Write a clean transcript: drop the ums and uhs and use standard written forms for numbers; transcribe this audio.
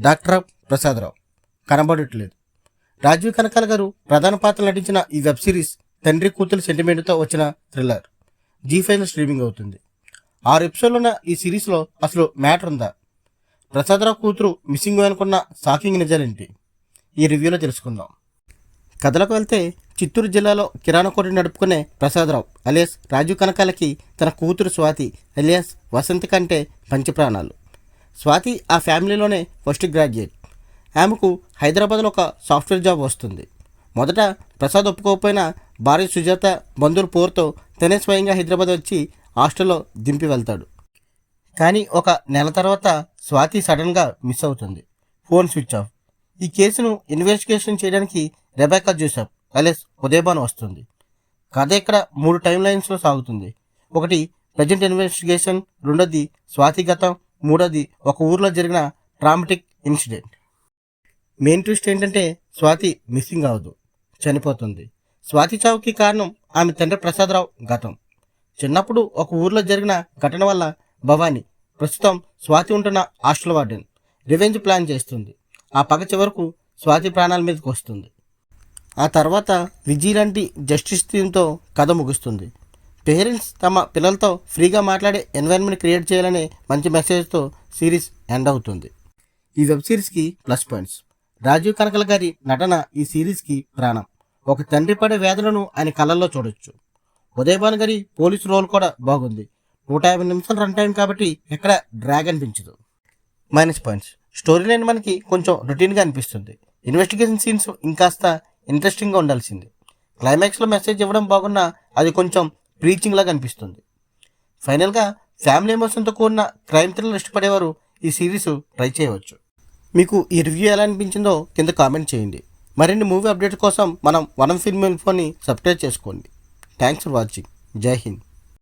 Doctor Prasadarao కనబడట్లేదు. రాజీవ్ కనకాల గారు ప్రధాన పాత్ర నటించిన ఈ వెబ్ సిరీస్ తండ్రి కూతురు సెంటిమెంట్తో వచ్చిన థ్రిల్లర్. జీ5లో స్ట్రీమింగ్ అవుతుంది. 6 ఎపిసోడ్లు ఉన్న ఈ సిరీస్లో అసలు మ్యాటర్ ఉందా? ప్రసాదరావు కూతురు మిస్సింగ్ అనుకున్న షాకింగ్ నిజాలేంటి? ఈ రివ్యూలో తెలుసుకుందాం. కథలకు వెళ్తే చిత్తూరు జిల్లాలో కిరాణా కొట్టు నడుపుకునే ప్రసాదరావు అలియాస్ రాజీవ్ కనకాలకి తన కూతురు స్వాతి అలియాస్ వసంతి కంటే పంచప్రాణాలు. స్వాతి ఆ ఫ్యామిలీలోనే ఫస్ట్ గ్రాడ్యుయేట్. ఆమెకు హైదరాబాద్లో ఒక సాఫ్ట్వేర్ జాబ్ వస్తుంది. మొదట ప్రసాద్ ఒప్పుకోకపోయినా భార్య సుజాత బంధువుల పోరుతో తనే స్వయంగా హైదరాబాద్ వచ్చి హాస్టల్లో దింపి వెళ్తాడు. కానీ ఒక నెల తర్వాత స్వాతి సడన్గా మిస్ అవుతుంది. Phone switch off. ఈ కేసును ఇన్వెస్టిగేషన్ చేయడానికి రెబెకా జోసెఫ్ అలియాస్ ఉదయభాను వస్తుంది. కథ ఇక్కడ 3 టైమ్ లైన్స్లో సాగుతుంది. ఒకటి ప్రజెంట్ ఇన్వెస్టిగేషన్, రెండోది స్వాతి గతం, మూడోది ఒక ఊర్లో జరిగిన ట్రామాటిక్ ఇన్సిడెంట్. మెయిన్ ట్విస్ట్ ఏంటంటే స్వాతి మిస్సింగ్ అవ్వదు, చనిపోతుంది. స్వాతి చావుకి కారణం ఆమె తండ్రి ప్రసాదరావు గతం. చిన్నప్పుడు ఒక ఊర్లో జరిగిన ఘటన వల్ల భవాని, ప్రస్తుతం స్వాతి ఉంటున్న హాస్టల్ వార్డెన్, రివెంజ్ ప్లాన్ చేస్తుంది. ఆ పగ చివరకు స్వాతి ప్రాణాల మీదకి వస్తుంది. ఆ తర్వాత విజయ్ లాంటి జస్టిస్ థీమ్తో కథ ముగుస్తుంది. పేరెంట్స్ తమ పిల్లలతో ఫ్రీగా మాట్లాడే ఎన్వైరన్మెంట్ క్రియేట్ చేయాలనే మంచి మెసేజ్తో సిరీస్ ఎండ్ అవుతుంది. ఈ వెబ్ సిరీస్కి ప్లస్ పాయింట్స్. రాజీవ్ కనకాల గారి నటన ఈ సిరీస్కి ప్రాణం. ఒక తండ్రి పడే వేదనను ఆయన కళ్ళల్లో చూడొచ్చు. ఉదయభాను గారి పోలీసు రోల్ కూడా బాగుంది. 150 నిమిషాల రన్ టైం కాబట్టి ఎక్కడ డ్రాగ్ అనిపించదు. Minus points. స్టోరీ లైన్ మనకి కొంచెం రొటీన్గా అనిపిస్తుంది. ఇన్వెస్టిగేషన్ సీన్స్ ఇంకాస్త ఇంట్రెస్టింగ్గా ఉండాల్సింది. క్లైమాక్స్లో మెసేజ్ ఇవ్వడం బాగున్నా అది కొంచెం ప్రీచింగ్ లాగా అనిపిస్తుంది. ఫైనల్గా ఫ్యామిలీ ఎమోషన్తో కూడిన క్రైమ్ థ్రిల్లర్ ఇష్టపడేవారు ఈ సిరీస్ ట్రై చేయవచ్చు. మీకు ఈ రివ్యూ ఎలా అనిపించిందో కింద కామెంట్ చేయండి. మరిన్ని మూవీ అప్డేట్ కోసం మనం వనం ఫిల్మ్ ఇన్ఫోని సబ్స్క్రైబ్ చేసుకోండి. Thanks for watching. జై హింద్.